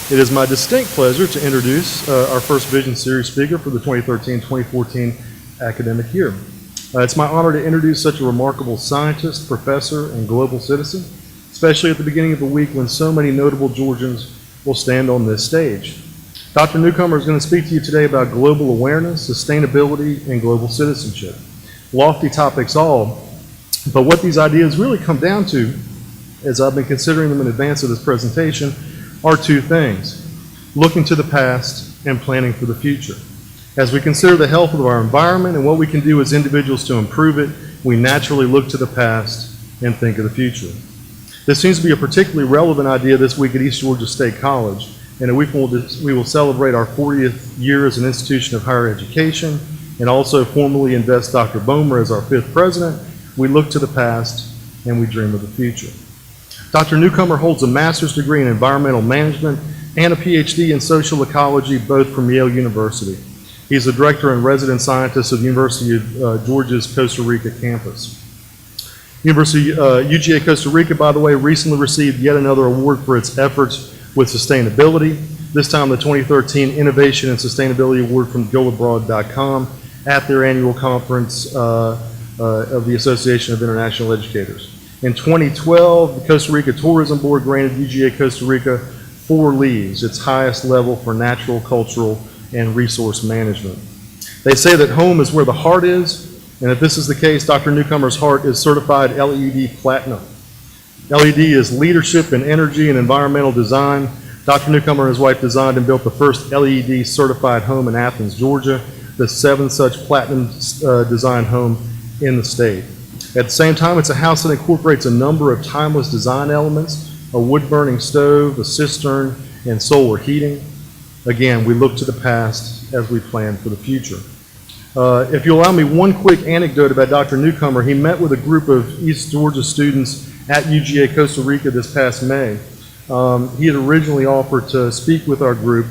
It is my distinct pleasure to introduce our first Vision Series speaker for the 2013-2014 academic year. It's my honor to introduce such a remarkable scientist, professor, and global citizen, especially at the beginning of a week when so many notable Georgians will stand on this stage. Dr. Newcomer is going to speak to you today about global awareness, sustainability, and global citizenship. Lofty topics all, but what these ideas really come down to, as I've been considering them in advance of this presentation, are two things: looking to the past and planning for the future. As we consider the health of our environment and what we can do as individuals to improve it, we naturally look to the past and think of the future. This seems to be a particularly relevant idea this week at East Georgia State College. In a week we will celebrate our 40th year as an institution of higher education and also formally invest Dr. Bomer as our 5th president. We look to the past and we dream of the future. Dr. Newcomer holds a master's degree in environmental management and a PhD in social ecology, both from Yale University. He's the director and resident scientist of the University of Georgia's Costa Rica campus. UGA Costa Rica, by the way, recently received yet another award for its efforts with sustainability, this time the 2013 Innovation and Sustainability Award from goabroad.com at their annual conference of the Association of International Educators. In 2012, the Costa Rica Tourism Board granted UGA Costa Rica 4 leaves, its highest level for natural, cultural, and resource management. They say that home is where the heart is, and if this is the case, Dr. Newcomer's heart is certified LED Platinum. LED is leadership in energy and environmental design. Dr. Newcomer and his wife designed and built the first LED certified home in Athens, Georgia, the 7th such platinum design home in the state. At the same time, it's a house that incorporates a number of timeless design elements: a wood-burning stove, a cistern, and solar heating. Again, we look to the past as we plan for the future. If you allow me one quick anecdote about Dr. Newcomer, he met with a group of East Georgia students at UGA Costa Rica this past May. He had originally offered to speak with our group.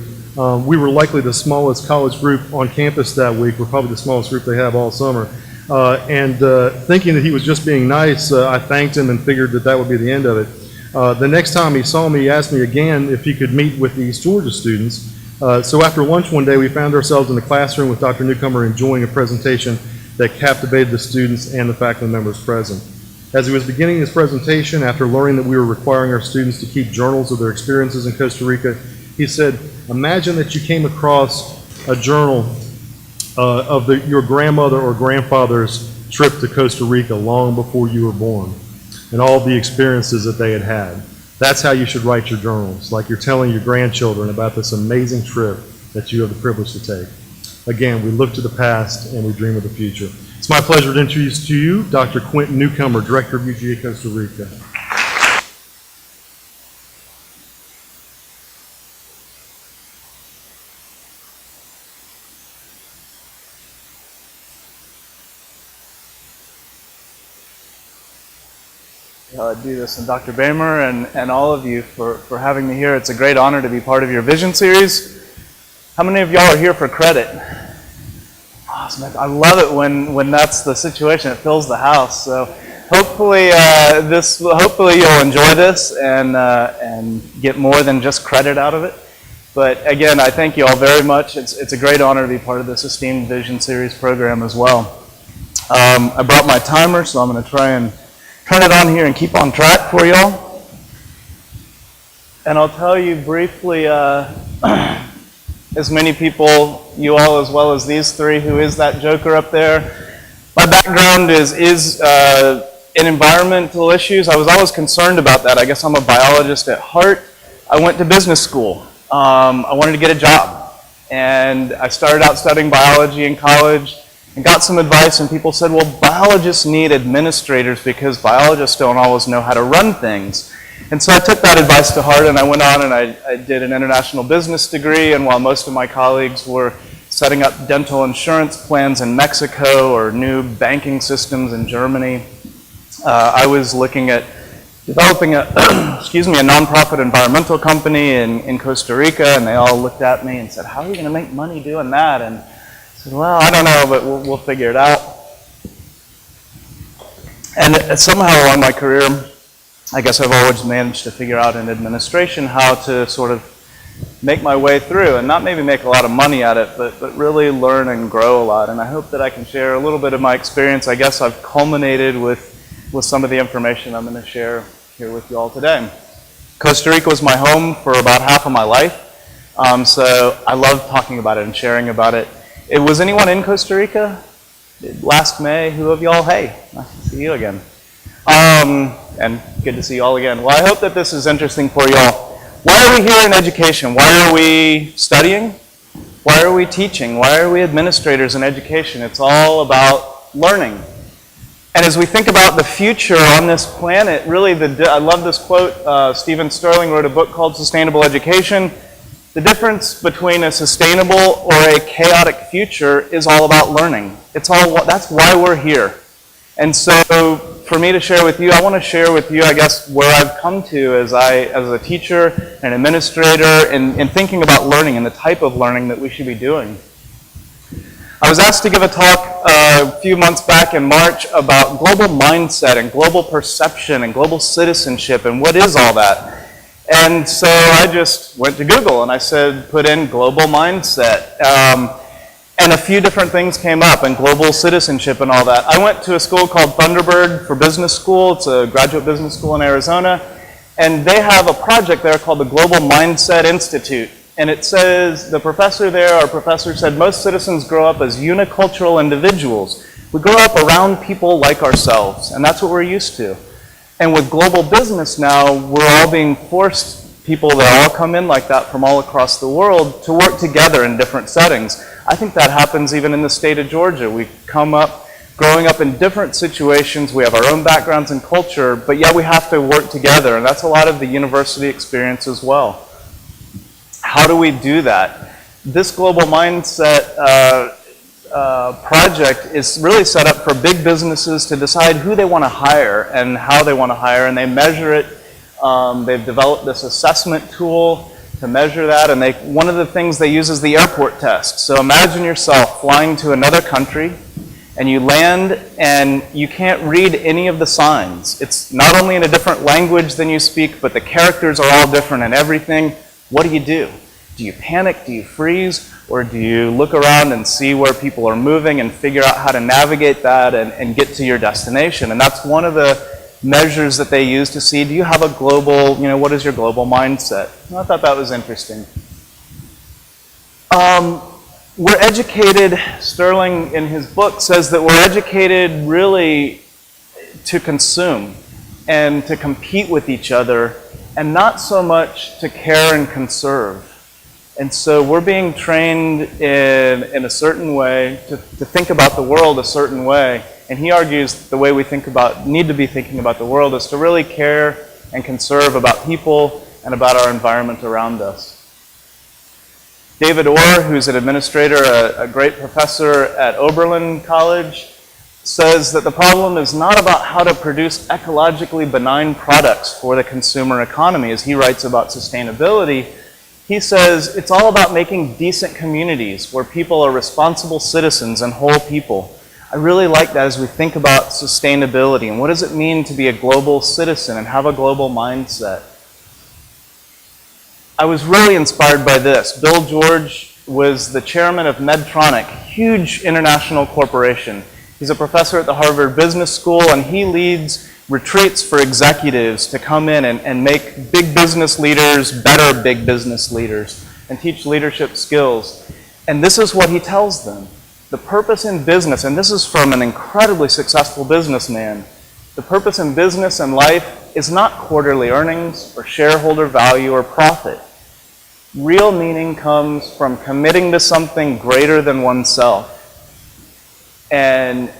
We were likely the smallest college group on campus that week. We're probably the smallest group they have all summer. Thinking that he was just being nice, I thanked him and figured that that would be the end of it. The next time he saw me, he asked me again if he could meet with the East Georgia students. So after lunch one day, we found ourselves in the classroom with Dr. Newcomer enjoying a presentation that captivated the students and the faculty members present. As he was beginning his presentation, after learning that we were requiring our students to keep journals of their experiences in Costa Rica, he said, "Imagine that you came across a journal of your grandmother or grandfather's trip to Costa Rica long before you were born and all the experiences that they had had. That's how you should write your journals, like you're telling your grandchildren about this amazing trip that you have the privilege to take." Again, we look to the past and we dream of the future. It's my pleasure to introduce to you Dr. Quint Newcomer, Director of UGA Costa Rica. Do this, and Dr. Bomer and all of you for having me here. It's a great honor to be part of your Vision Series. How many of y'all are here for credit? Awesome. I love it when that's the situation. It fills the house. So hopefully you'll enjoy this and get more than just credit out of it. But again, I thank you all very much. It's a great honor to be part of this esteemed Vision Series program as well. I brought my timer, so I'm going to try and turn it on here and keep on track for y'all. And I'll tell you briefly, as many people, you all as well as these three, who is that joker up there. My background is in environmental issues. I was always concerned about that. I guess I'm a biologist at heart. I went to business school. I wanted to get a job. And I started out studying biology in college and got some advice, and people said, well, biologists need administrators because biologists don't always know how to run things. And so I took that advice to heart, and I went on and I did an international business degree, and while most of my colleagues were setting up dental insurance plans in Mexico or new banking systems in Germany, I was looking at developing a, a nonprofit environmental company in Costa Rica, and they all looked at me and said, how are you going to make money doing that? And well, I don't know, but we'll figure it out. And somehow along my career, I guess I've always managed to figure out in administration how to sort of make my way through and not maybe make a lot of money at it, but really learn and grow a lot. And I hope that I can share a little bit of my experience. I guess I've culminated with some of the information I'm going to share here with you all today. Costa Rica was my home for about half of my life, so I love talking about it and sharing about it. Was anyone in Costa Rica last May? Who of y'all? Hey, nice to see you again. And good to see you all again. Well, I hope that this is interesting for you all. Why are we here in education? Why are we studying? Why are we teaching? Why are we administrators in education? It's all about learning. And as we think about the future on this planet, really, I love this quote. Stephen Sterling wrote a book called Sustainable Education. The difference between a sustainable or a chaotic future is all about learning. That's why we're here. And so for me to share with you, I want to share with you, I guess, where I've come to as a teacher and administrator in thinking about learning and the type of learning that we should be doing. I was asked to give a talk a few months back in March about global mindset and global perception and global citizenship and what is all that. And so I just went to Google and I said, put in global mindset. And a few different things came up, and global citizenship and all that. I went to a school called Thunderbird for Business School. It's a graduate business school in Arizona. And they have a project there called the Global Mindset Institute. And it says, the professor there, our professor said, most citizens grow up as unicultural individuals. We grow up around people like ourselves, and that's what we're used to. And with global business now, we're all being forced, people that all come in like that from all across the world, to work together in different settings. I think that happens even in the state of Georgia. We come up, growing up in different situations, we have our own backgrounds and culture, but yet we have to work together, and that's a lot of the university experience as well. How do we do that? This global mindset project is really set up for big businesses to decide who they want to hire and how they want to hire, and they measure it. They've developed this assessment tool to measure that, and one of the things they use is the airport test. So imagine yourself flying to another country, and you land, and you can't read any of the signs. It's not only in a different language than you speak, but the characters are all different and everything. What do? Do you panic? Do you freeze? Or do you look around and see where people are moving and figure out how to navigate that and get to your destination? And that's one of the measures that they use to see, do you have a global, what is your global mindset? I thought that was interesting. We're educated, Sterling in his book says that we're educated really to consume and to compete with each other, and not so much to care and conserve. And so we're being trained in a certain way to think about the world a certain way. And he argues the way we need to be thinking about the world is to really care and conserve about people and about our environment around us. David Orr, who's an administrator, a great professor at Oberlin College, says that the problem is not about how to produce ecologically benign products for the consumer economy. As he writes about sustainability, he says it's all about making decent communities where people are responsible citizens and whole people. I really like that as we think about sustainability and what does it mean to be a global citizen and have a global mindset. I was really inspired by this. Bill George was the chairman of Medtronic, huge international corporation. He's a professor at the Harvard Business School, and he leads retreats for executives to come in and make big business leaders better big business leaders and teach leadership skills. And this is what he tells them. The purpose in business, and this is from an incredibly successful businessman, the purpose in business and life is not quarterly earnings or shareholder value or profit. Real meaning comes from committing to something greater than oneself and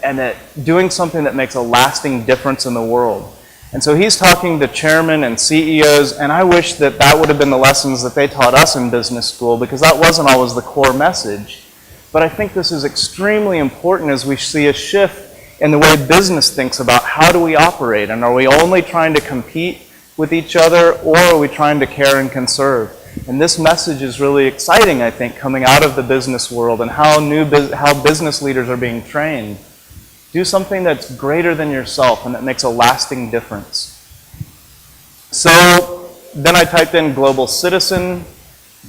doing something that makes a lasting difference in the world. And so he's talking to chairmen and CEOs, and I wish that that would have been the lessons that they taught us in business school, because that wasn't always the core message. But I think this is extremely important as we see a shift in the way business thinks about how do we operate, and are we only trying to compete with each other, or are we trying to care and conserve? And this message is really exciting, I think, coming out of the business world and how business leaders are being trained. Do something that's greater than yourself and that makes a lasting difference. So then I typed in global citizen,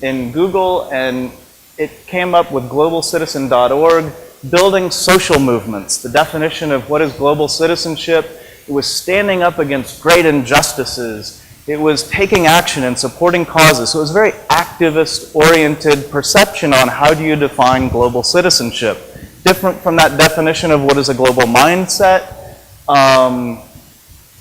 in Google, and it came up with globalcitizen.org, building social movements. The definition of what is global citizenship, it was standing up against great injustices. It was taking action and supporting causes. So it was a very activist-oriented perception on how do you define global citizenship. Different from that definition of what is a global mindset.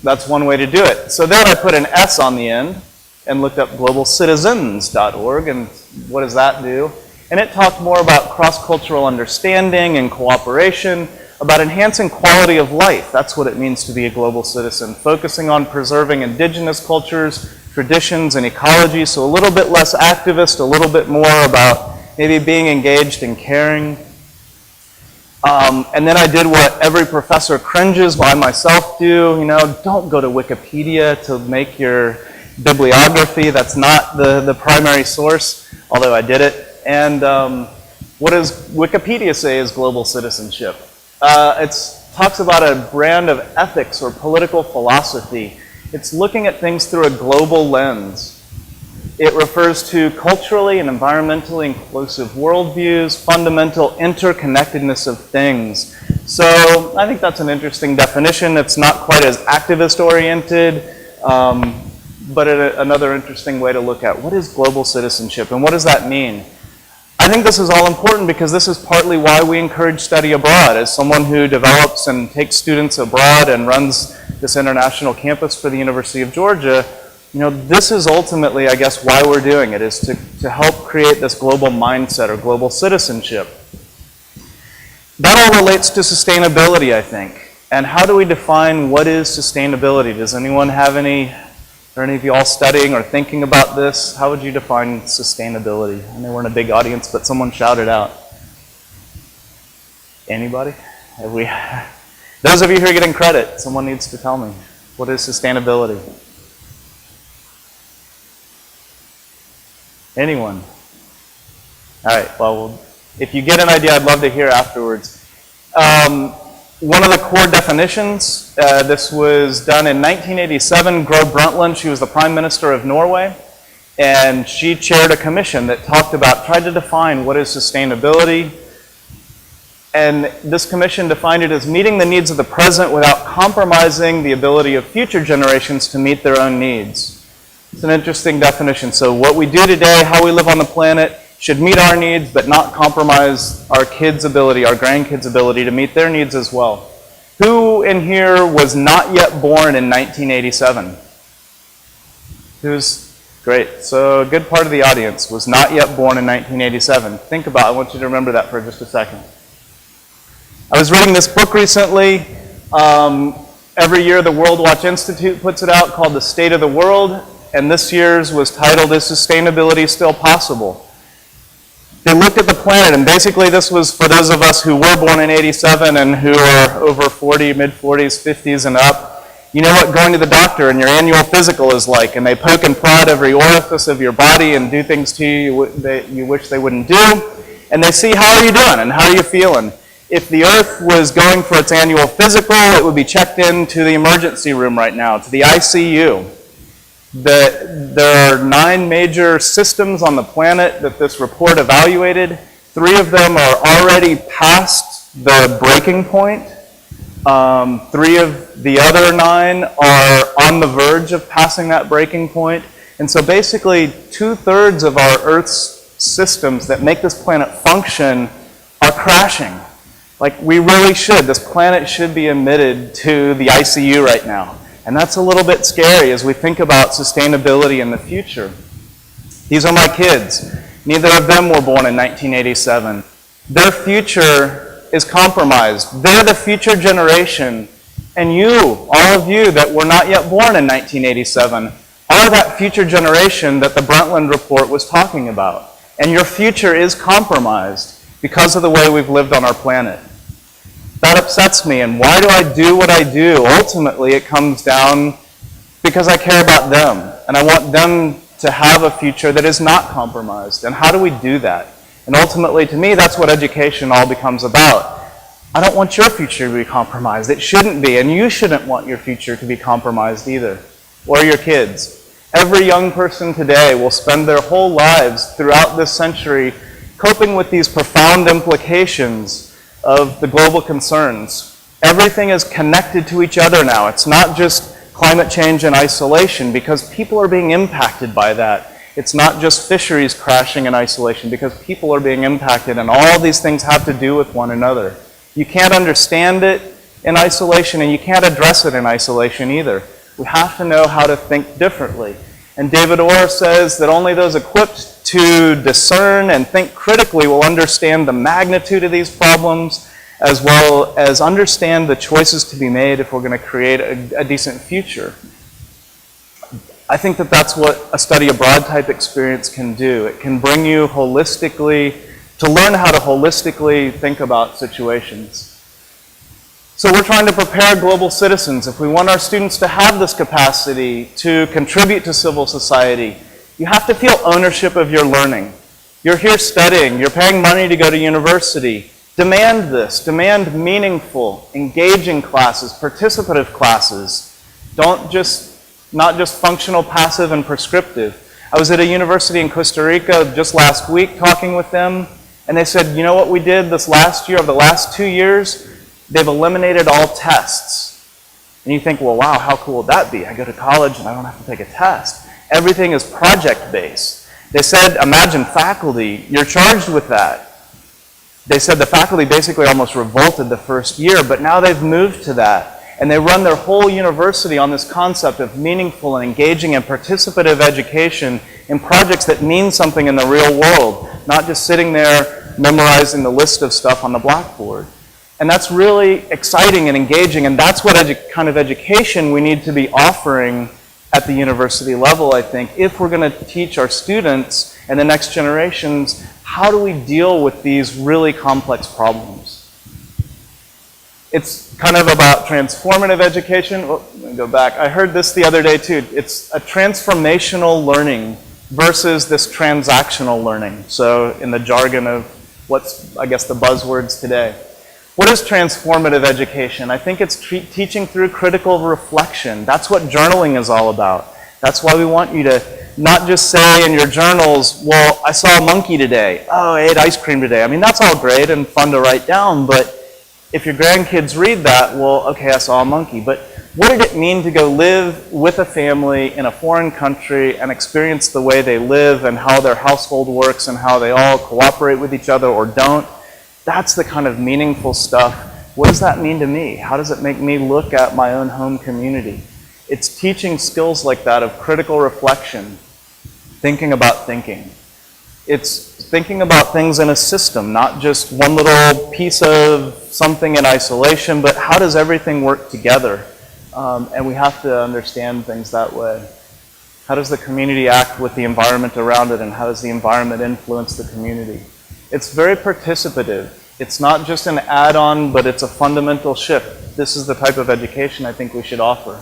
That's one way to do it. So then I put an S on the end and looked up globalcitizens.org, and what does that do? And it talked more about cross-cultural understanding and cooperation, about enhancing quality of life. That's what it means to be a global citizen, focusing on preserving indigenous cultures, traditions, and ecology, so a little bit less activist, a little bit more about maybe being engaged and caring. And then I did what every professor cringes, I myself do, don't go to Wikipedia to make your bibliography. That's not the primary source, although I did it. And what does Wikipedia say is global citizenship? It talks about a brand of ethics or political philosophy. It's looking at things through a global lens. It refers to culturally and environmentally inclusive worldviews, fundamental interconnectedness of things. So I think that's an interesting definition. It's not quite as activist-oriented, but another interesting way to look at what is global citizenship and what does that mean? I think this is all important because this is partly why we encourage study abroad. As someone who develops and takes students abroad and runs this international campus for the University of Georgia, this is ultimately, I guess, why we're doing it, is to help create this global mindset or global citizenship. That all relates to sustainability, I think. And how do we define what is sustainability? Does anyone have any of you all studying or thinking about this? How would you define sustainability? I know we're in a big audience, but someone shouted out. Anybody? Those of you who are getting credit, someone needs to tell me. What is sustainability? Anyone? All right, well, if you get an idea, I'd love to hear afterwards. One of the core definitions, this was done in 1987. Gro Brundtland, she was the Prime Minister of Norway, and she chaired a commission that tried to define what is sustainability. And this commission defined it as meeting the needs of the present without compromising the ability of future generations to meet their own needs. It's an interesting definition. So what we do today, how we live on the planet, should meet our needs, but not compromise our kids' ability, our grandkids' ability to meet their needs as well. Who in here was not yet born in 1987? Great. So a good part of the audience was not yet born in 1987. Think about it. I want you to remember that for just a second. I was reading this book recently. Every year the World Watch Institute puts it out, called The State of the World, and this year's was titled, Is Sustainability Still Possible? They looked at the planet, and basically this was for those of us who were born in 87 and who are over 40, mid-40s, 50s, and up. You know what going to the doctor and your annual physical is like, and they poke and prod every orifice of your body and do things to you that you wish they wouldn't do, and they see how are you doing and how are you feeling. If the Earth was going for its annual physical, it would be checked into the emergency room right now, to the ICU. There are 9 major systems on the planet that this report evaluated. 3 of them are already past the breaking point. 3 of the other 9 are on the verge of passing that breaking point. And so basically 2/3 of our Earth's systems that make this planet function are crashing. Like we really should. This planet should be admitted to the ICU right now. And that's a little bit scary as we think about sustainability in the future. These are my kids. Neither of them were born in 1987. Their future is compromised. They're the future generation. And you, all of you that were not yet born in 1987, are that future generation that the Brundtland report was talking about. And your future is compromised because of the way we've lived on our planet. That upsets me, and why do I do what I do? Ultimately, it comes down because I care about them, and I want them to have a future that is not compromised. And how do we do that? And ultimately, to me, that's what education all becomes about. I don't want your future to be compromised. It shouldn't be, and you shouldn't want your future to be compromised either, or your kids. Every young person today will spend their whole lives throughout this century coping with these profound implications of the global concerns. Everything is connected to each other now. It's not just climate change in isolation, because people are being impacted by that. It's not just fisheries crashing in isolation, because people are being impacted, and all these things have to do with one another. You can't understand it in isolation, and you can't address it in isolation either. We have to know how to think differently. And David Orr says that only those equipped to discern and think critically will understand the magnitude of these problems, as well as understand the choices to be made if we're going to create a decent future. I think that that's what a study abroad type experience can do. It can bring you holistically, to learn how to holistically think about situations. So we're trying to prepare global citizens. If we want our students to have this capacity to contribute to civil society, you have to feel ownership of your learning. You're here studying, you're paying money to go to university. Demand this, demand meaningful, engaging classes, participative classes. Not just functional, passive, and prescriptive. I was at a university in Costa Rica just last week talking with them, and they said, you know what we did this last year, over the last 2 years? They've eliminated all tests. And you think, well, wow, how cool would that be? I go to college and I don't have to take a test. Everything is project-based. They said, imagine faculty, you're charged with that. They said the faculty basically almost revolted the first year, but now they've moved to that. And they run their whole university on this concept of meaningful and engaging and participative education in projects that mean something in the real world, not just sitting there memorizing the list of stuff on the blackboard. And that's really exciting and engaging, and that's what kind of education we need to be offering at the university level, I think, if we're going to teach our students and the next generations, how do we deal with these really complex problems? It's kind of about transformative education. Oh, let me go back. I heard this the other day too. It's a transformational learning versus this transactional learning. So in the jargon of what's, I guess, the buzzwords today. What is transformative education? I think it's teaching through critical reflection. That's what journaling is all about. That's why we want you to not just say in your journals, well, I saw a monkey today. Oh, I ate ice cream today. I mean, that's all great and fun to write down, but if your grandkids read that, well, okay, I saw a monkey. But what did it mean to go live with a family in a foreign country and experience the way they live and how their household works and how they all cooperate with each other or don't? That's the kind of meaningful stuff. What does that mean to me? How does it make me look at my own home community? It's teaching skills like that of critical reflection, thinking about thinking. It's thinking about things in a system, not just one little piece of something in isolation, but how does everything work together? And we have to understand things that way. How does the community act with the environment around it, and how does the environment influence the community? It's very participative. It's not just an add-on, but it's a fundamental shift. This is the type of education I think we should offer.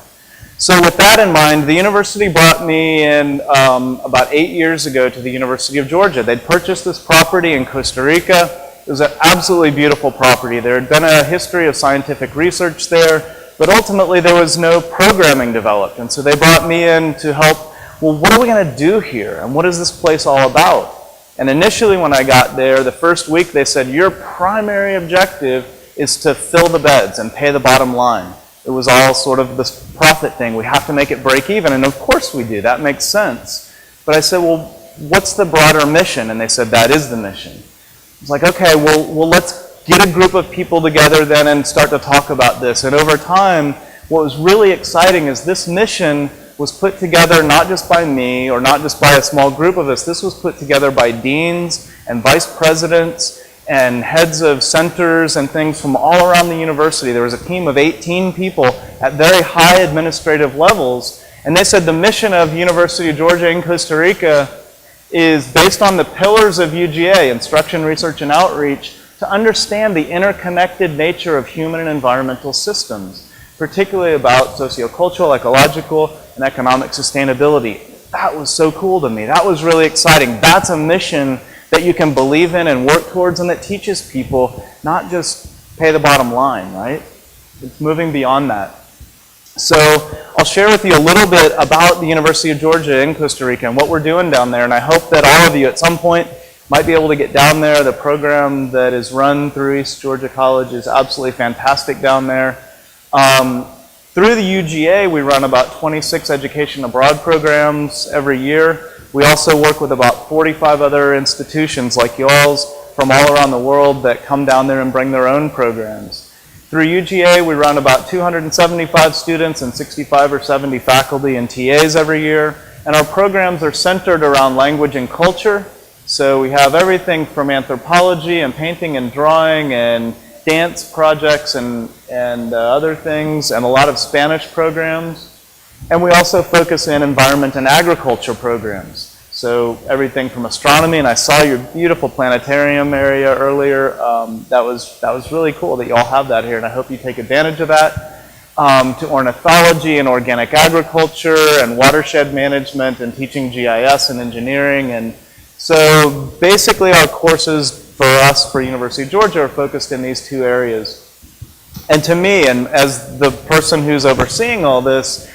So with that in mind, the university brought me in about 8 years ago to the University of Georgia. They'd purchased this property in Costa Rica. It was an absolutely beautiful property. There had been a history of scientific research there, but ultimately there was no programming developed. And so they brought me in to help, well, what are we going to do here? And what is this place all about? And initially when I got there, the first week they said, your primary objective is to fill the beds and pay the bottom line. It was all sort of this profit thing. We have to make it break even, and of course we do. That makes sense. But I said, well, what's the broader mission? And they said, that is the mission. It's like, okay, well, let's get a group of people together then and start to talk about this. And over time, what was really exciting is this mission was put together not just by me or not just by a small group of us. This was put together by deans and vice presidents and heads of centers and things from all around the university. There was a team of 18 people at very high administrative levels. And they said the mission of University of Georgia in Costa Rica is based on the pillars of UGA, instruction, research, and outreach, to understand the interconnected nature of human and environmental systems, particularly about sociocultural, ecological, and economic sustainability. That was so cool to me. That was really exciting. That's a mission that you can believe in and work towards, and that teaches people not just pay the bottom line, right? It's moving beyond that. So I'll share with you a little bit about the University of Georgia in Costa Rica and what we're doing down there, and I hope that all of you at some point might be able to get down there. The program that is run through East Georgia College is absolutely fantastic down there. Through the UGA, we run about 26 education abroad programs every year. We also work with about 45 other institutions like y'all's from all around the world that come down there and bring their own programs. Through UGA, we run about 275 students and 65 or 70 faculty and TAs every year. And our programs are centered around language and culture. So we have everything from anthropology and painting and drawing and dance projects and other things, and a lot of Spanish programs. And we also focus in environment and agriculture programs. So everything from astronomy, and I saw your beautiful planetarium area earlier. That was really cool that you all have that here, and I hope you take advantage of that. To ornithology and organic agriculture and watershed management and teaching GIS and engineering. And so basically our courses for us, for University of Georgia, are focused in these two areas. And to me, and as the person who's overseeing all this,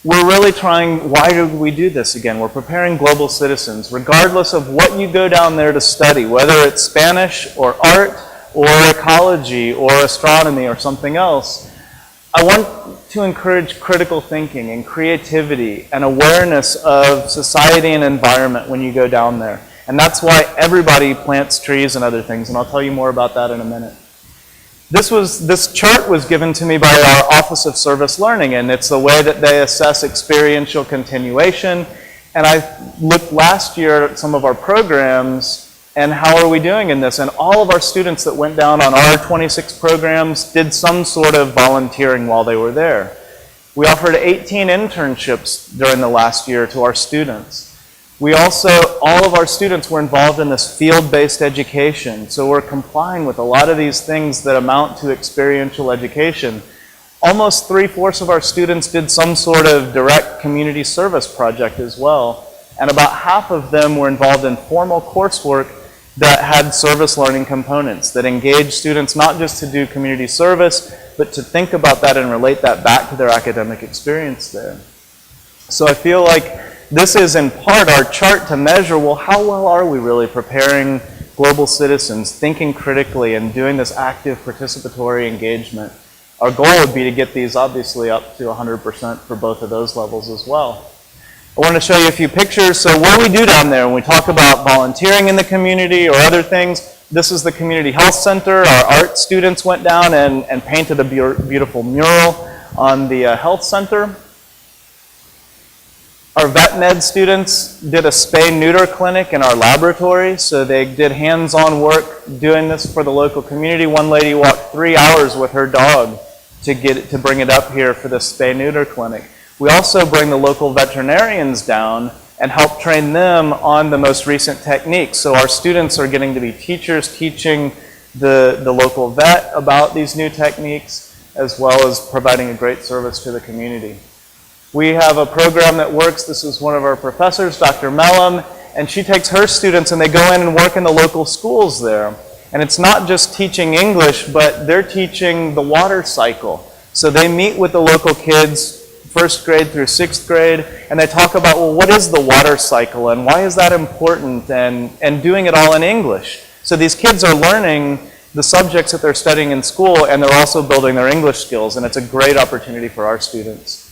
we're really trying, why do we do this again? We're preparing global citizens, regardless of what you go down there to study, whether it's Spanish or art or ecology or astronomy or something else. I want to encourage critical thinking and creativity and awareness of society and environment when you go down there. And that's why everybody plants trees and other things, and I'll tell you more about that in a minute. This chart was given to me by our Office of Service Learning, and it's the way that they assess experiential continuation. And I looked last year at some of our programs and how are we doing in this? And all of our students that went down on our 26 programs did some sort of volunteering while they were there. We offered 18 internships during the last year to our students. We also, all of our students were involved in this field-based education, so we're complying with a lot of these things that amount to experiential education. Almost 3/4 of our students did some sort of direct community service project as well, and about half of them were involved in formal coursework that had service learning components that engaged students not just to do community service, but to think about that and relate that back to their academic experience there. So I feel like this is in part our chart to measure, well, how well are we really preparing global citizens, thinking critically and doing this active participatory engagement. Our goal would be to get these obviously up to 100% for both of those levels as well. I want to show you a few pictures. So what do we do down there when we talk about volunteering in the community or other things? This is the Community Health Center. Our art students went down and painted a beautiful mural on the health center. Our vet med students did a spay-neuter clinic in our laboratory, so they did hands-on work doing this for the local community. One lady walked 3 hours with her dog to bring it up here for the spay-neuter clinic. We also bring the local veterinarians down and help train them on the most recent techniques. So our students are getting to be teachers teaching the local vet about these new techniques, as well as providing a great service to the community. We have a program that works. This is one of our professors, Dr. Mellum, and she takes her students and they go in and work in the local schools there. And it's not just teaching English, but they're teaching the water cycle. So they meet with the local kids, 1st grade through 6th grade, and they talk about, well, what is the water cycle and why is that important, and doing it all in English. So these kids are learning the subjects that they're studying in school, and they're also building their English skills, and it's a great opportunity for our students.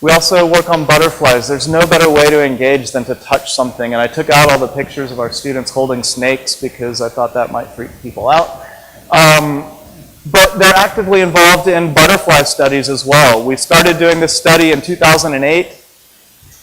We also work on butterflies. There's no better way to engage than to touch something. And I took out all the pictures of our students holding snakes because I thought that might freak people out. But they're actively involved in butterfly studies as well. We started doing this study in 2008,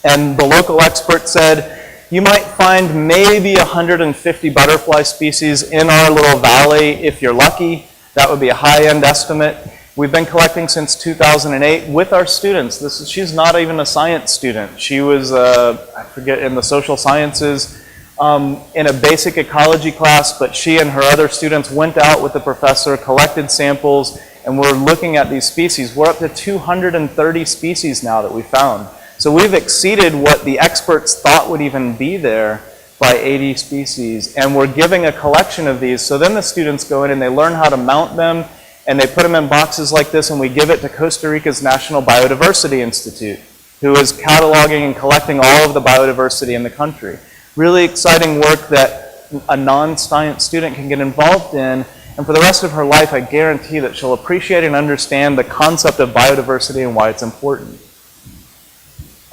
and the local expert said, you might find maybe 150 butterfly species in our little valley if you're lucky. That would be a high-end estimate. We've been collecting since 2008 with our students. She's not even a science student. She was, I forget, in the social sciences in a basic ecology class, but she and her other students went out with the professor, collected samples, and we're looking at these species. We're up to 230 species now that we found. So we've exceeded what the experts thought would even be there by 80 species, and we're giving a collection of these. So then the students go in and they learn how to mount them And they put them in boxes like this, and we give it to Costa Rica's National Biodiversity Institute, who is cataloging and collecting all of the biodiversity in the country. Really exciting work that a non-science student can get involved in, and for the rest of her life, I guarantee that she'll appreciate and understand the concept of biodiversity and why it's important.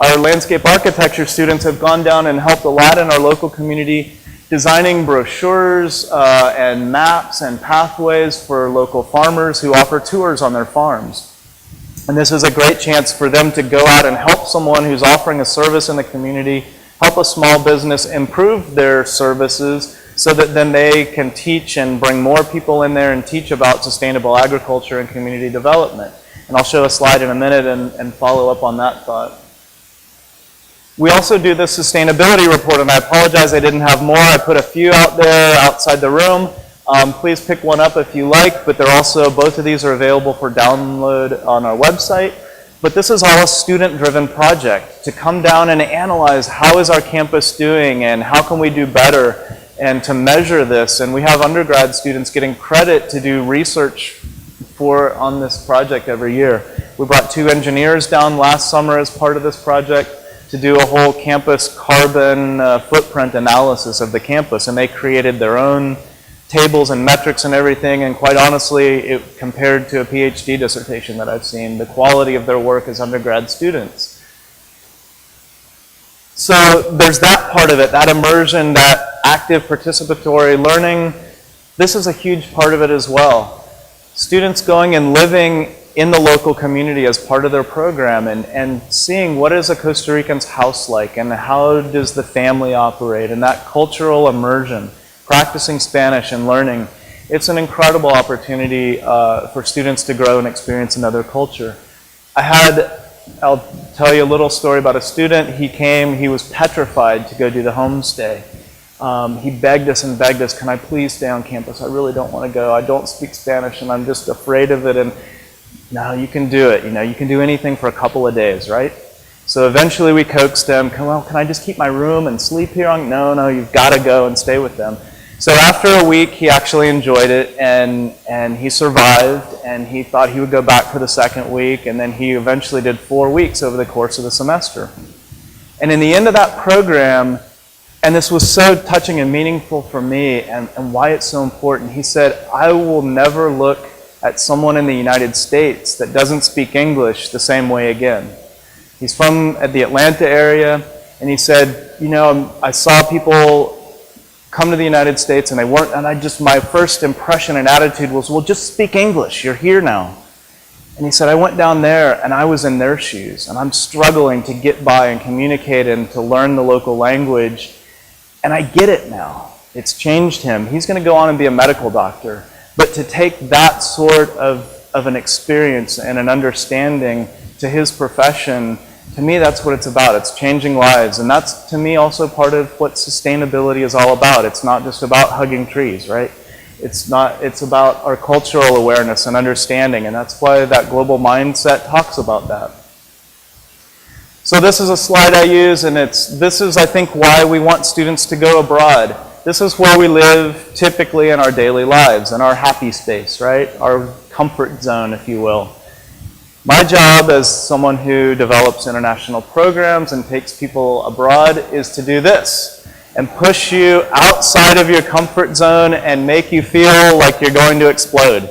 Our landscape architecture students have gone down and helped a lot in our local community, designing brochures and maps and pathways for local farmers who offer tours on their farms. And this is a great chance for them to go out and help someone who's offering a service in the community, help a small business improve their services so that then they can teach and bring more people in there and teach about sustainable agriculture and community development. And I'll show a slide in a minute and follow up on that thought. We also do the sustainability report, and I apologize I didn't have more. I put a few out there outside the room. Please pick one up if you like, but they're also, both of these are available for download on our website. But this is all a student-driven project to come down and analyze how is our campus doing and how can we do better and to measure this. And we have undergrad students getting credit to do research on this project every year. We brought 2 engineers down last summer as part of this project to do a whole campus carbon footprint analysis of the campus, and they created their own tables and metrics and everything, and quite honestly, it compared to a PhD dissertation that I've seen, the quality of their work as undergrad students. So there's that part of it, that immersion, that active participatory learning. This is a huge part of it as well. Students going and living in the local community as part of their program and seeing what is a Costa Rican's house like and how does the family operate and that cultural immersion, practicing Spanish and learning. It's an incredible opportunity for students to grow and experience another culture. I'll tell you a little story about a student. He came, he was petrified to go do the homestay. He begged us and begged us, can I please stay on campus? I really don't want to go. I don't speak Spanish and I'm just afraid of it. And no, you can do it. You know, you can do anything for a couple of days, right? So eventually we coaxed him, can I just keep my room and sleep here? No, you've got to go and stay with them. So after a week, he actually enjoyed it and he survived and he thought he would go back for the second week, and then he eventually did 4 weeks over the course of the semester. And in the end of that program, and this was so touching and meaningful for me and why it's so important, he said, I will never look at someone in the United States that doesn't speak English the same way again. He's from the Atlanta area, and he said, I saw people come to the United States and they weren't, and my first impression and attitude was, well, just speak English, you're here now. And he said, I went down there and I was in their shoes, and I'm struggling to get by and communicate and to learn the local language, and I get it now. It's changed him. He's going to go on and be a medical doctor. But to take that sort of an experience and an understanding to his profession, to me, that's what it's about. It's changing lives. And that's, to me, also part of what sustainability is all about. It's not just about hugging trees, right? It's about our cultural awareness and understanding. And that's why that global mindset talks about that. So this is a slide I use, and this is, I think, why we want students to go abroad. This is where we live typically in our daily lives, in our happy space, right? Our comfort zone, if you will. My job as someone who develops international programs and takes people abroad is to do this and push you outside of your comfort zone and make you feel like you're going to explode.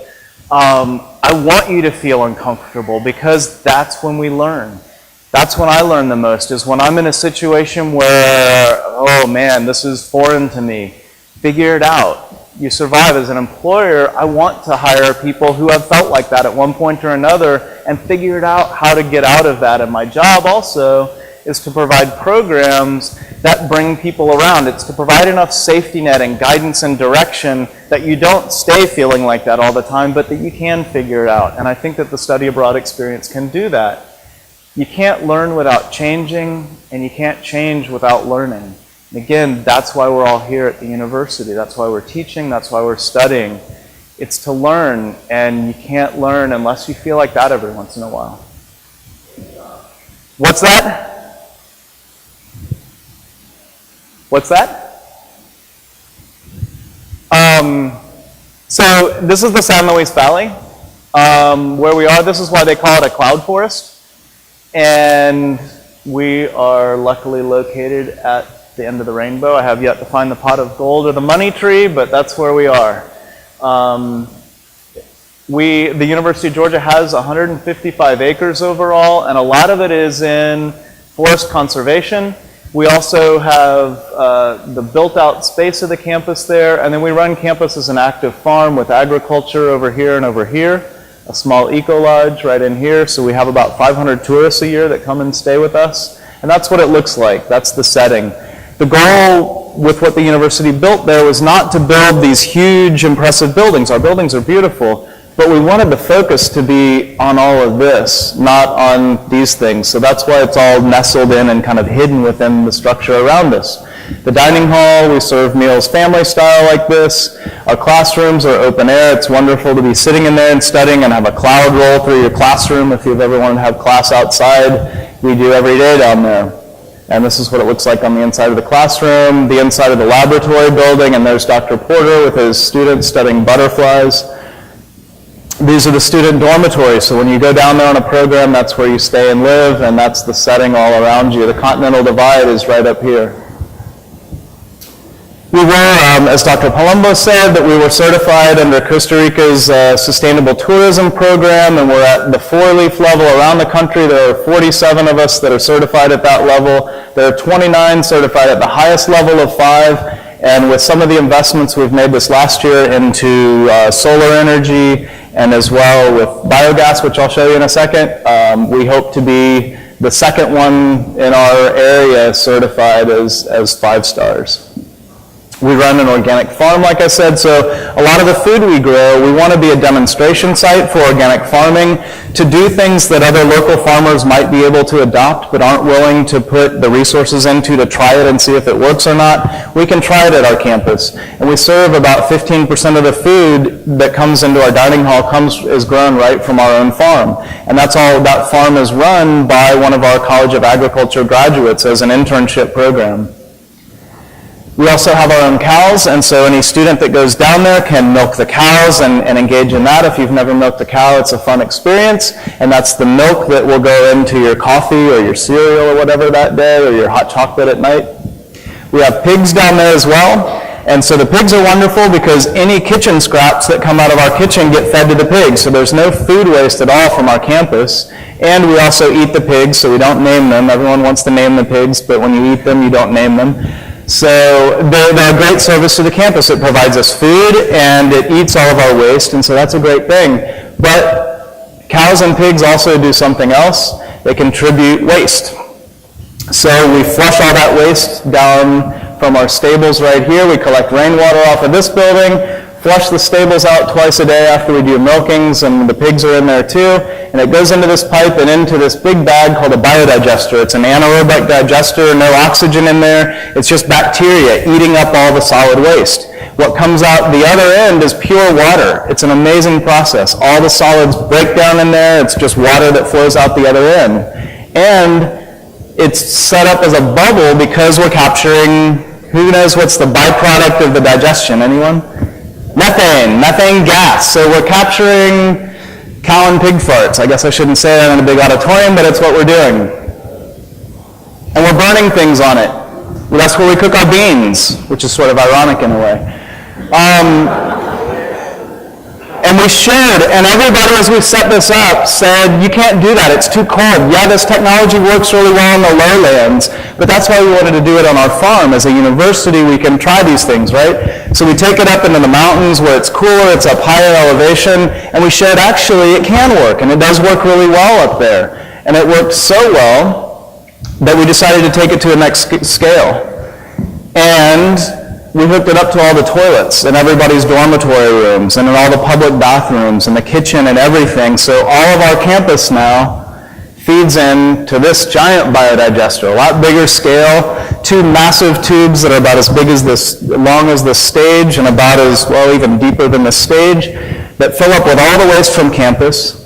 I want you to feel uncomfortable because that's when we learn. That's when I learn the most, is when I'm in a situation where, oh man, this is foreign to me. Figure it out. You survive. As an employer, I want to hire people who have felt like that at one point or another and figured out how to get out of that. And my job also is to provide programs that bring people around. It's to provide enough safety net and guidance and direction that you don't stay feeling like that all the time, but that you can figure it out. And I think that the study abroad experience can do that. You can't learn without changing, and you can't change without learning. And again, that's why we're all here at the university. That's why we're teaching. That's why we're studying. It's to learn, and you can't learn unless you feel like that every once in a while. What's that? What's that? So this is the San Luis Valley. where we are. This is why they call it a cloud forest. And we are luckily located at the end of the rainbow. I have yet to find the pot of gold or the money tree, but that's where we are. The University of Georgia has 155 acres overall, and a lot of it is in forest conservation. We also have the built-out space of the campus there, and then we run campus as an active farm with agriculture over here and over here, a small eco-lodge right in here, so we have about 500 tourists a year that come and stay with us, and that's what it looks like. That's the setting. The goal with what the university built there was not to build these huge, impressive buildings. Our buildings are beautiful, but we wanted the focus to be on all of this, not on these things. So that's why it's all nestled in and kind of hidden within the structure around us. The dining hall, we serve meals family style like this. Our classrooms are open air. It's wonderful to be sitting in there and studying and have a cloud roll through your classroom if you've ever wanted to have class outside. We do every day down there. And this is what it looks like on the inside of the classroom, the inside of the laboratory building, and there's Dr. Porter with his students studying butterflies. These are the student dormitories, so when you go down there on a program, that's where you stay and live, and that's the setting all around you. The Continental Divide is right up here. We were, as Dr. Palumbo said, that we were certified under Costa Rica's Sustainable Tourism Program, and we're at the 4-leaf level around the country. There are 47 of us that are certified at that level. There are 29 certified at the highest level of 5. And with some of the investments we've made this last year into solar energy and as well with biogas, which I'll show you in a second, we hope to be the second one in our area certified as 5 stars. We run an organic farm, like I said, so a lot of the food we grow, we want to be a demonstration site for organic farming to do things that other local farmers might be able to adopt but aren't willing to put the resources into to try it and see if it works or not. We can try it at our campus, and we serve about 15% of the food that comes into our dining hall is grown right from our own farm. And that's all, that farm is run by one of our College of Agriculture graduates as an internship program. We also have our own cows, and so any student that goes down there can milk the cows and engage in that. If you've never milked a cow, it's a fun experience, and that's the milk that will go into your coffee or your cereal or whatever that day, or your hot chocolate at night. We have pigs down there as well, and so the pigs are wonderful because any kitchen scraps that come out of our kitchen get fed to the pigs, so there's no food waste at all from our campus. And we also eat the pigs, so we don't name them. Everyone wants to name the pigs, but when you eat them, you don't name them. So they're a great service to the campus. It provides us food and it eats all of our waste, and so that's a great thing. But cows and pigs also do something else. They contribute waste. So we flush all that waste down from our stables right here. We collect rainwater off of this building, flush the stables out twice a day after we do milkings, and the pigs are in there too. And it goes into this pipe and into this big bag called a biodigester. It's an anaerobic digester, no oxygen in there. It's just bacteria eating up all the solid waste. What comes out the other end is pure water. It's an amazing process. All the solids break down in there. It's just water that flows out the other end. And it's set up as a bubble because we're capturing, who knows what's the byproduct of the digestion? Anyone? Methane gas. So we're capturing cow and pig farts. I guess I shouldn't say that in a big auditorium, but it's what we're doing. And we're burning things on it. Well, that's where we cook our beans, which is sort of ironic in a way. And we should, and everybody as we set this up said, you can't do that, it's too cold. Yeah, this technology works really well in the lowlands, but that's why we wanted to do it on our farm. As a university, we can try these things, right? So we take it up into the mountains where it's cooler, it's up higher elevation, and we showed actually it can work, and it does work really well up there. And it worked so well that we decided to take it to a next scale. And we hooked it up to all the toilets in everybody's dormitory rooms and in all the public bathrooms and the kitchen and everything. So all of our campus now feeds into this giant biodigester, a lot bigger scale, 2 massive tubes that are about as big as this, long as this stage and about as, well, even deeper than the stage, that fill up with all the waste from campus.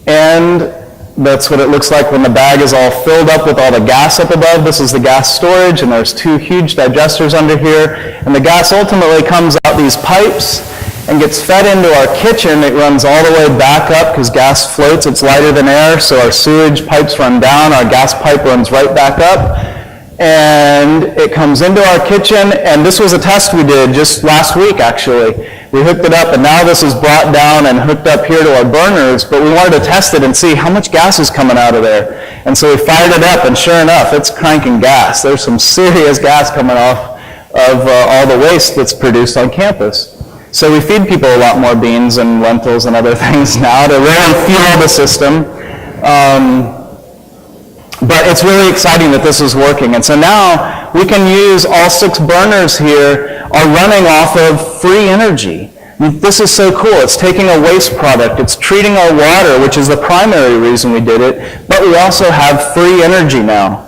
And that's what it looks like when the bag is all filled up with all the gas up above. This is the gas storage, and there's 2 huge digesters under here. And the gas ultimately comes out these pipes and gets fed into our kitchen. It runs all the way back up because gas floats, it's lighter than air, so our sewage pipes run down, our gas pipe runs right back up, and it comes into our kitchen, and this was a test we did just last week actually. We hooked it up, and now this is brought down and hooked up here to our burners, but we wanted to test it and see how much gas is coming out of there. And so we fired it up, and sure enough, it's cranking gas. There's some serious gas coming off of all the waste that's produced on campus. So we feed people a lot more beans and lentils and other things now to really fuel the system. But it's really exciting that this is working. And so now we can use all 6 burners here are running off of free energy. This is so cool. It's taking a waste product. It's treating our water, which is the primary reason we did it, but we also have free energy now.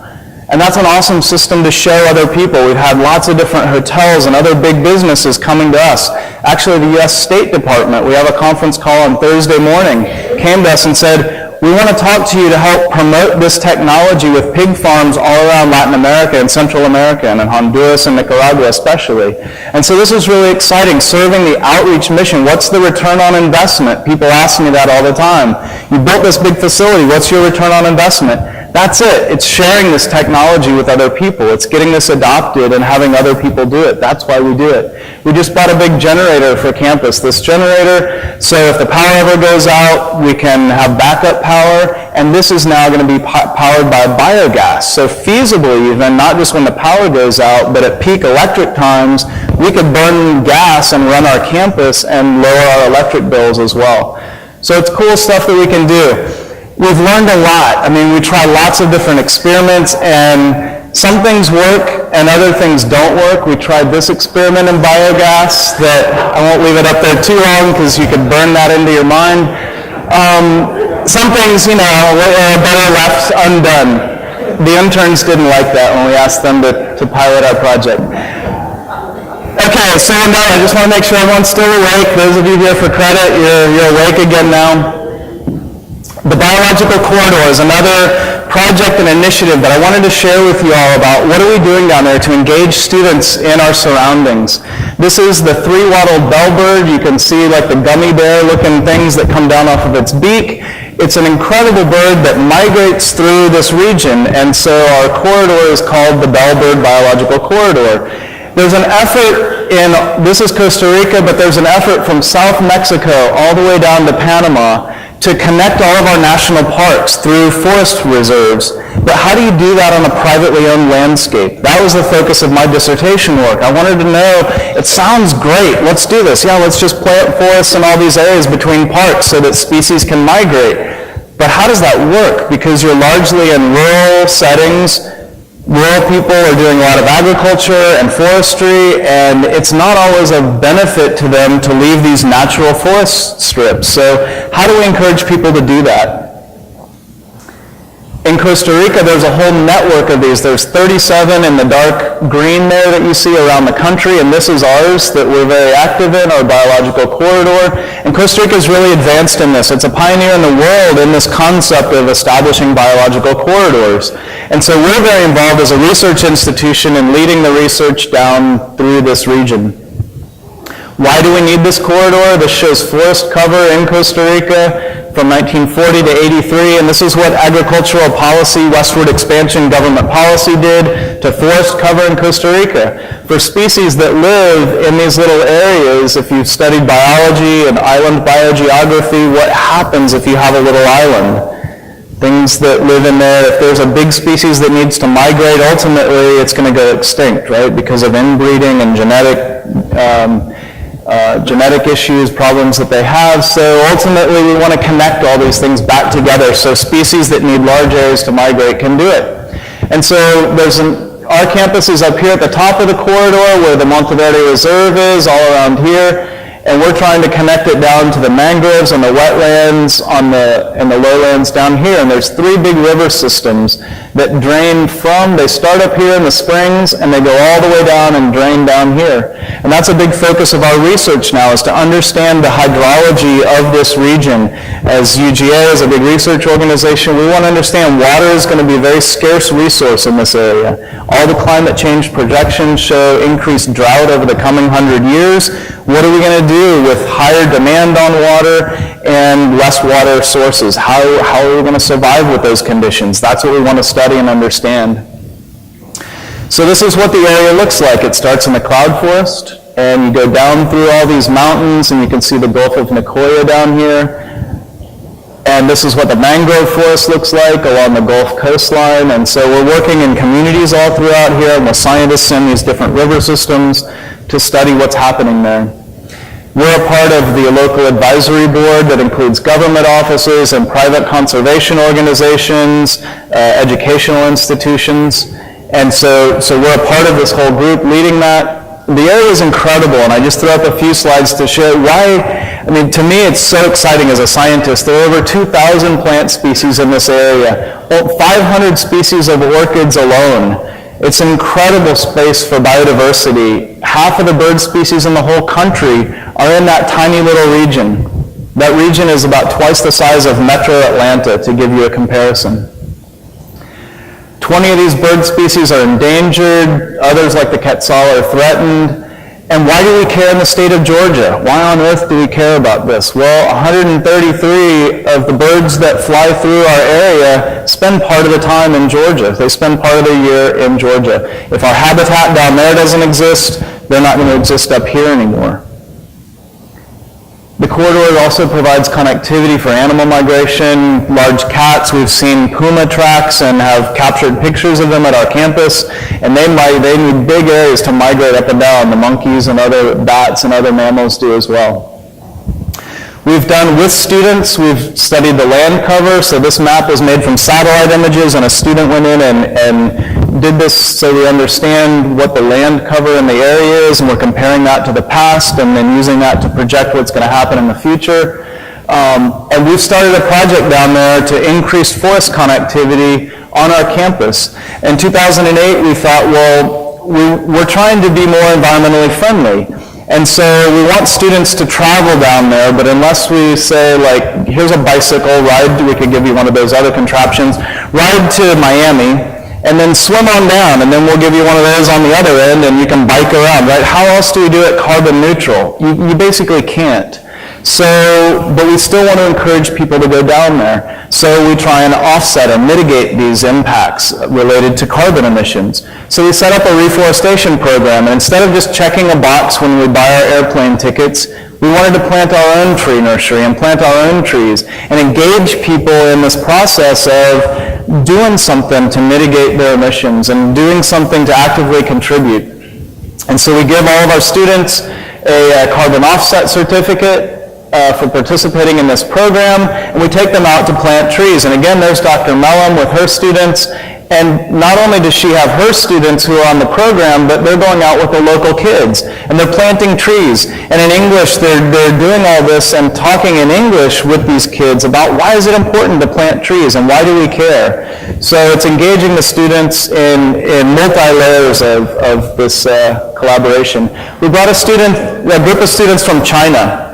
And that's an awesome system to show other people. We've had lots of different hotels and other big businesses coming to us. Actually, the U.S. State Department, we have a conference call on Thursday morning, came to us and said, we want to talk to you to help promote this technology with pig farms all around Latin America and Central America and in Honduras and Nicaragua especially. And so this is really exciting, serving the outreach mission. What's the return on investment? People ask me that all the time. You built this big facility, what's your return on investment? That's it. It's sharing this technology with other people. It's getting this adopted and having other people do it. That's why we do it. We just bought a big generator for campus. This generator, so if the power ever goes out, we can have backup power, and this is now going to be powered by biogas. So feasibly even, not just when the power goes out, but at peak electric times, we could burn gas and run our campus and lower our electric bills as well. So it's cool stuff that we can do. We've learned a lot. I mean, we try lots of different experiments, and some things work and other things don't work. We tried this experiment in biogas that I won't leave it up there too long because you could burn that into your mind. Some things, you know, are better left undone. The interns didn't like that when we asked them to pilot our project. Okay, so now I just want to make sure everyone's still awake. Those of you here for credit, you're awake again now. The Biological Corridor is another project and initiative that I wanted to share with you all about. What are we doing down there to engage students in our surroundings? This is the 3-wattled bellbird. You can see like the gummy bear looking things that come down off of its beak. It's an incredible bird that migrates through this region, and so our corridor is called the Bellbird Biological Corridor. There's an effort this is Costa Rica, but there's an effort from South Mexico all the way down to Panama to connect all of our national parks through forest reserves. But how do you do that on a privately owned landscape? That was the focus of my dissertation work. I wanted to know, it sounds great, let's do this. Yeah, let's just plant forests in all these areas between parks so that species can migrate. But how does that work? Because you're largely in rural settings. Rural people are doing a lot of agriculture and forestry, and it's not always a benefit to them to leave these natural forest strips. So how do we encourage people to do that? In Costa Rica, there's a whole network of these. There's 37 in the dark green there that you see around the country, and this is ours that we're very active in, our biological corridor. And Costa Rica is really advanced in this. It's a pioneer in the world in this concept of establishing biological corridors. And so we're very involved as a research institution in leading the research down through this region. Why do we need this corridor? This shows forest cover in Costa Rica from 1940 to 83, and this is what agricultural policy, westward expansion government policy did to forest cover in Costa Rica. For species that live in these little areas, if you've studied biology and island biogeography, what happens if you have a little island? Things that live in there, if there's a big species that needs to migrate, ultimately it's going to go extinct, right? Because of inbreeding and genetic issues, problems that they have. So ultimately we want to connect all these things back together so species that need large areas to migrate can do it. And so our campus is up here at the top of the corridor where the Monteverde Reserve is, all around here. And we're trying to connect it down to the mangroves and the wetlands and the lowlands down here. And there's 3 big river systems that drain they start up here in the springs and they go all the way down and drain down here. And that's a big focus of our research now, is to understand the hydrology of this region. As UGA is a big research organization, we want to understand water is going to be a very scarce resource in this area. All the climate change projections show increased drought over the coming 100 years. What are we going to do with higher demand on water and less water sources? How are we going to survive with those conditions? That's what we want to study and understand. So this is what the area looks like. It starts in the cloud forest, and you go down through all these mountains, and you can see the Gulf of Nicoya down here. And this is what the mangrove forest looks like along the Gulf coastline. And so we're working in communities all throughout here, and with scientists in these different river systems to study what's happening there. We're a part of the local advisory board that includes government offices and private conservation organizations, educational institutions. And so we're a part of this whole group leading that. The area is incredible, and I just threw up a few slides to show why. I mean, to me, it's so exciting as a scientist. There are over 2,000 plant species in this area, 500 species of orchids alone. It's an incredible space for biodiversity. Half of the bird species in the whole country are in that tiny little region. That region is about twice the size of Metro Atlanta, to give you a comparison. 20 of these bird species are endangered. Others, like the quetzal, are threatened. And why do we care in the state of Georgia? Why on earth do we care about this? Well, 133 of the birds that fly through our area spend part of the time in Georgia. They spend part of the year in Georgia. If our habitat down there doesn't exist, they're not going to exist up here anymore. The corridor also provides connectivity for animal migration. Large cats, we've seen puma tracks and have captured pictures of them at our campus, and they need big areas to migrate up and down. The monkeys and other bats and other mammals do as well. We've done with students, we've studied the land cover. So this map was made from satellite images, and a student went in and did this so we understand what the land cover in the area is, and we're comparing that to the past and then using that to project what's going to happen in the future. And we've started a project down there to increase forest connectivity on our campus. In 2008, we thought, well, we're trying to be more environmentally friendly. And so we want students to travel down there, but unless we say, like, here's a bicycle ride, we could give you one of those other contraptions, ride to Miami, and then swim on down, and then we'll give you one of those on the other end, and you can bike around, right? How else do we do it carbon neutral? You basically can't. So, but we still want to encourage people to go down there. So we try and offset or mitigate these impacts related to carbon emissions. So we set up a reforestation program, and instead of just checking a box when we buy our airplane tickets, we wanted to plant our own tree nursery and plant our own trees and engage people in this process of doing something to mitigate their emissions and doing something to actively contribute. And so we give all of our students a carbon offset certificate for participating in this program, and we take them out to plant trees. And again, there's Dr. Mellum with her students, and not only does she have her students who are on the program, but they're going out with the local kids, and they're planting trees. And in English, they're doing all this and talking in English with these kids about why is it important to plant trees and why do we care. So it's engaging the students in multi-layers of this collaboration. We brought a group of students from China,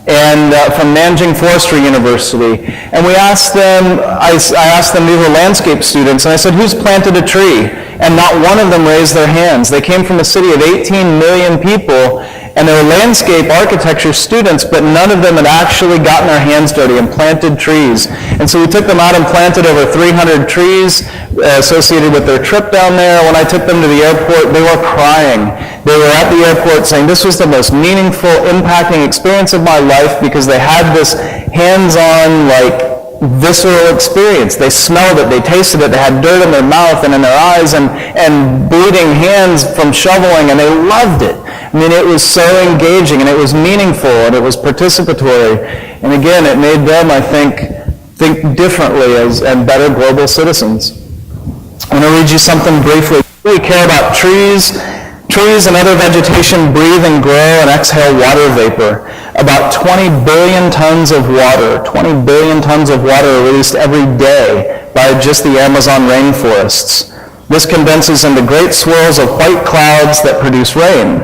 and from Nanjing Forestry University. And we asked them, I asked them, these were landscape students, and I said, who's planted a tree? And not one of them raised their hands. They came from a city of 18 million people, and they were landscape architecture students, but none of them had actually gotten their hands dirty and planted trees. And so we took them out and planted over 300 trees associated with their trip down there. When I took them to the airport, they were crying. They were at the airport saying, this was the most meaningful, impacting experience of my life, because they had this hands-on, like, visceral experience. They smelled it, they tasted it, they had dirt in their mouth and in their eyes and bleeding hands from shoveling, and they loved it. I mean, it was so engaging, and it was meaningful, and it was participatory. And again, it made them, I think differently and better global citizens. I'm going to read you something briefly. We care about trees. Trees and other vegetation breathe and grow and exhale water vapor. About 20 billion tons of water, 20 billion tons of water are released every day by just the Amazon rainforests. This condenses into great swirls of white clouds that produce rain.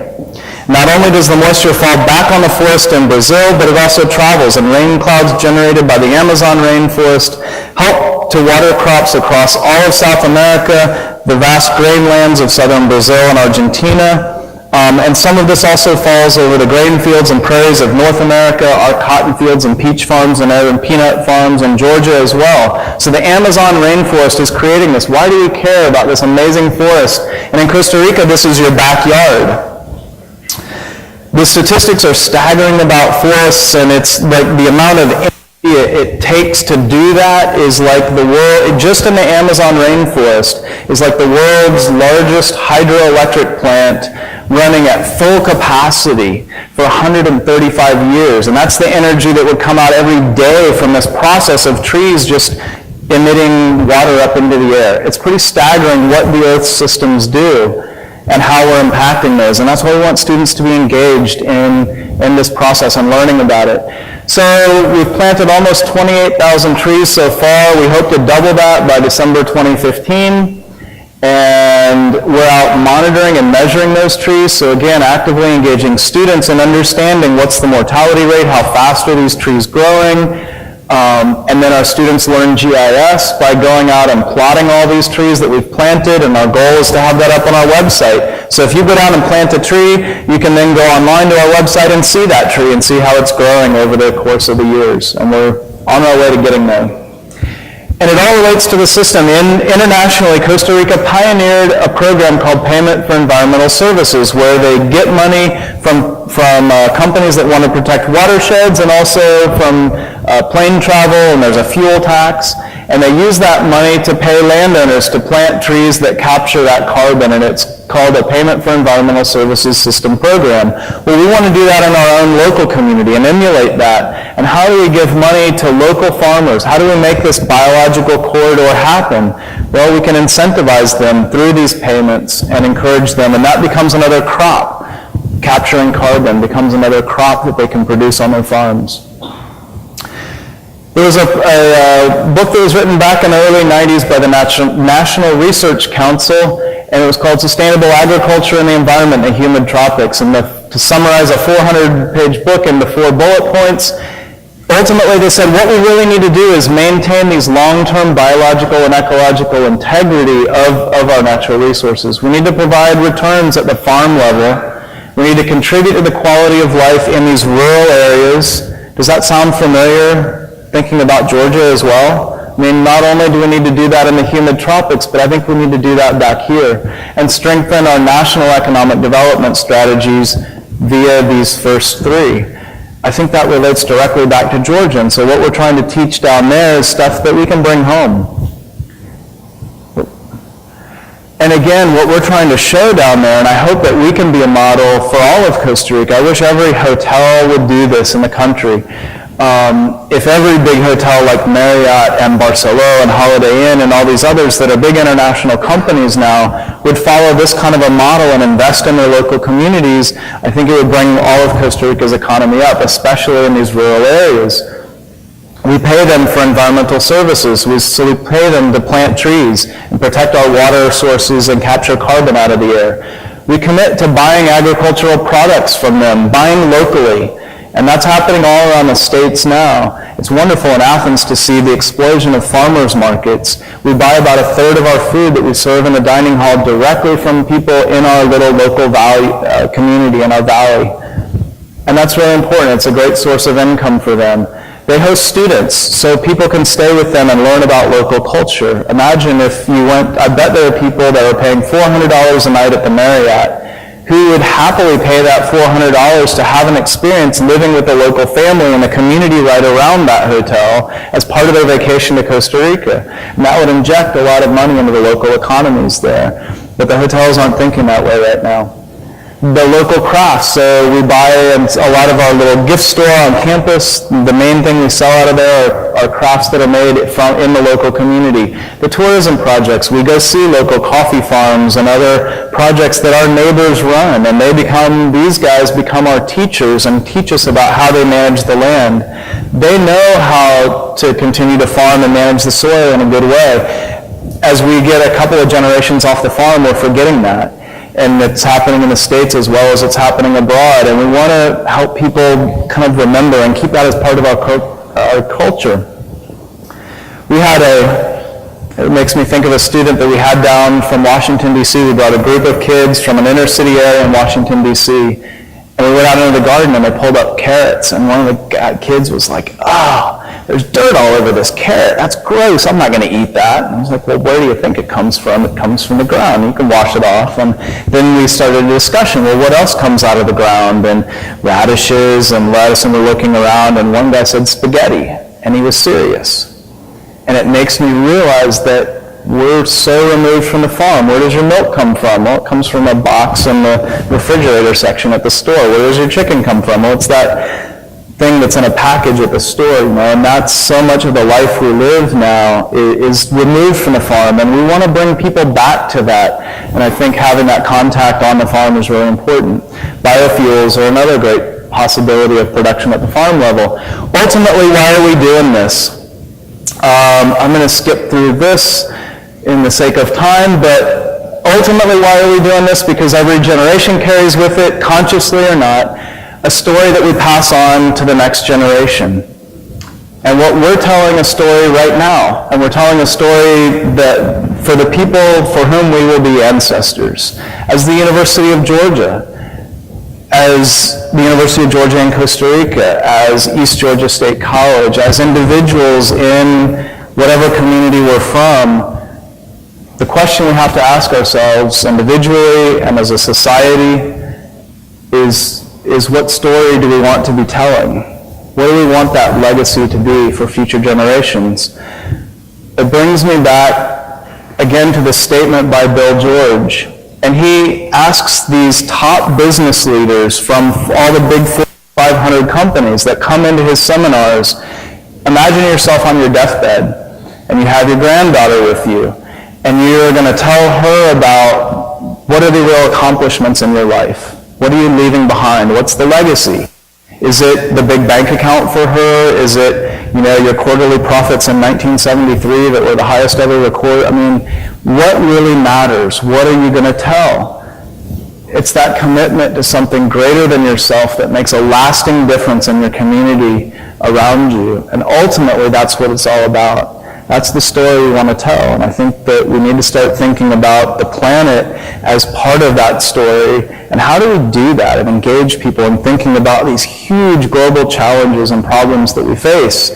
Not only does the moisture fall back on the forest in Brazil, but it also travels, and rain clouds generated by the Amazon rainforest help to water crops across all of South America, the vast grain lands of southern Brazil and Argentina, and some of this also falls over the grain fields and prairies of North America, our cotton fields and peach farms and peanut farms in Georgia as well. So the Amazon rainforest is creating this. Why do we care about this amazing forest? And in Costa Rica, this is your backyard. The statistics are staggering about forests, and it's like the amount of energy it takes to do that is like the world, just in the Amazon rainforest, is like the world's largest hydroelectric plant running at full capacity for 135 years. And that's the energy that would come out every day from this process of trees just emitting water up into the air. It's pretty staggering what the Earth systems do and how we're impacting those. And that's why we want students to be engaged in this process and learning about it. So we've planted almost 28,000 trees so far. We hope to double that by December 2015. And we're out monitoring and measuring those trees. So again, actively engaging students in understanding what's the mortality rate, how fast are these trees growing. And then our students learn GIS by going out and plotting all these trees that we've planted, and our goal is to have that up on our website. So if you go down and plant a tree, you can then go online to our website and see that tree and see how it's growing over the course of the years. And we're on our way to getting there. And it all relates to the system. Internationally, Costa Rica pioneered a program called Payment for Environmental Services, where they get money from companies that want to protect watersheds, and also from plane travel, and there's a fuel tax. And they use that money to pay landowners to plant trees that capture that carbon, and it's called a Payment for Environmental Services System program. Well, we want to do that in our own local community and emulate that. And how do we give money to local farmers? How do we make this biological corridor happen? Well, we can incentivize them through these payments and encourage them, and that becomes another crop. Capturing carbon becomes another crop that they can produce on their farms. There was a book that was written back in the early 90s by the National Research Council, and it was called Sustainable Agriculture and the Environment in the Humid Tropics. And to summarize a 400-page book into 4 bullet points, ultimately they said what we really need to do is maintain these long-term biological and ecological integrity of our natural resources. We need to provide returns at the farm level. We need to contribute to the quality of life in these rural areas. Does that sound familiar? Thinking about Georgia as well? I mean, not only do we need to do that in the humid tropics, but I think we need to do that back here and strengthen our national economic development strategies via these first 3. I think that relates directly back to Georgia, and so what we're trying to teach down there is stuff that we can bring home. And again, what we're trying to show down there, and I hope that we can be a model for all of Costa Rica. I wish every hotel would do this in the country. If every big hotel like Marriott and Barcelona and Holiday Inn and all these others that are big international companies now would follow this kind of a model and invest in their local communities, I think it would bring all of Costa Rica's economy up, especially in these rural areas. We pay them for environmental services, so we pay them to plant trees and protect our water sources and capture carbon out of the air. We commit to buying agricultural products from them, buying locally. And that's happening all around the states now. It's wonderful in Athens to see the explosion of farmers markets. We buy about 1/3 of our food that we serve in the dining hall directly from people in our little local valley community, in our valley. And that's really important. It's a great source of income for them. They host students, so people can stay with them and learn about local culture. Imagine if you went, I bet there are people that are paying $400 a night at the Marriott who would happily pay that $400 to have an experience living with a local family in the community right around that hotel as part of their vacation to Costa Rica. And that would inject a lot of money into the local economies there. But the hotels aren't thinking that way right now. The local crafts, so we buy a lot of our little gift store on campus. The main thing we sell out of there are crafts that are made in the local community. The tourism projects, we go see local coffee farms and other projects that our neighbors run, and these guys become our teachers and teach us about how they manage the land. They know how to continue to farm and manage the soil in a good way. As we get a couple of generations off the farm, we're forgetting that. and it's happening in the States as well as it's happening abroad, and we want to help people kind of remember and keep that as part of our culture. We had it makes me think of a student that we had down from Washington, D.C. We brought a group of kids from an inner city area in Washington, D.C., and we went out into the garden and they pulled up carrots, and one of the kids was like, "Oh, there's dirt all over this carrot. That's gross. I'm not going to eat that." And I was like, "Well, where do you think it comes from?" "It comes from the ground. You can wash it off." And then we started a discussion. Well, what else comes out of the ground? And radishes and lettuce, and we're looking around, and one guy said spaghetti, and he was serious. And it makes me realize that we're so removed from the farm. Where does your milk come from? Well, it comes from a box in the refrigerator section at the store. Where does your chicken come from? Well, it's that thing that's in a package at the store, and that's so much of the life we live now is removed from the farm, and we want to bring people back to that, and I think having that contact on the farm is really important. Biofuels are another great possibility of production at the farm level. Ultimately, why are we doing this? I'm going to skip through this in the sake of time, but ultimately, why are we doing this? Because every generation carries with it, consciously or not, a story that we pass on to the next generation. And what we're telling a story right now, and we're telling a story that for the people for whom we will be ancestors. As the University of Georgia, as the University of Georgia in Costa Rica, as East Georgia State College, as individuals in whatever community we're from, the question we have to ask ourselves individually and as a society is what story do we want to be telling? What do we want that legacy to be for future generations? It brings me back again to the statement by Bill George. And he asks these top business leaders from all the big 500 companies that come into his seminars, imagine yourself on your deathbed, and you have your granddaughter with you, and you're going to tell her about what are the real accomplishments in your life. What are you leaving behind? What's the legacy? Is it the big bank account for her? Is it, your quarterly profits in 1973 that were the highest ever recorded? I mean, what really matters? What are you going to tell? It's that commitment to something greater than yourself that makes a lasting difference in your community around you. And ultimately, that's what it's all about. That's the story we want to tell. And I think that we need to start thinking about the planet as part of that story. And how do we do that and engage people in thinking about these huge global challenges and problems that we face?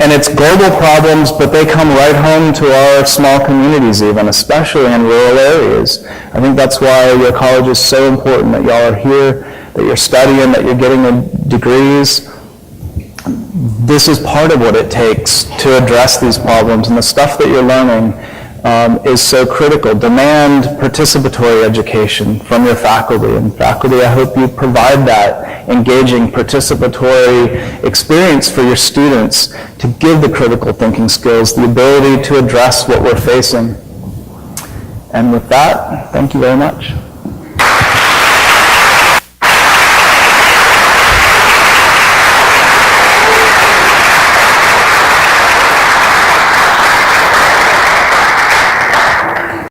And it's global problems, but they come right home to our small communities even, especially in rural areas. I think that's why your college is so important, that y'all are here, that you're studying, that you're getting degrees. This is part of what it takes to address these problems, and the stuff that you're learning is so critical. Demand participatory education from your faculty, and faculty, I hope you provide that engaging participatory experience for your students to give the critical thinking skills, the ability to address what we're facing. And with that, thank you very much.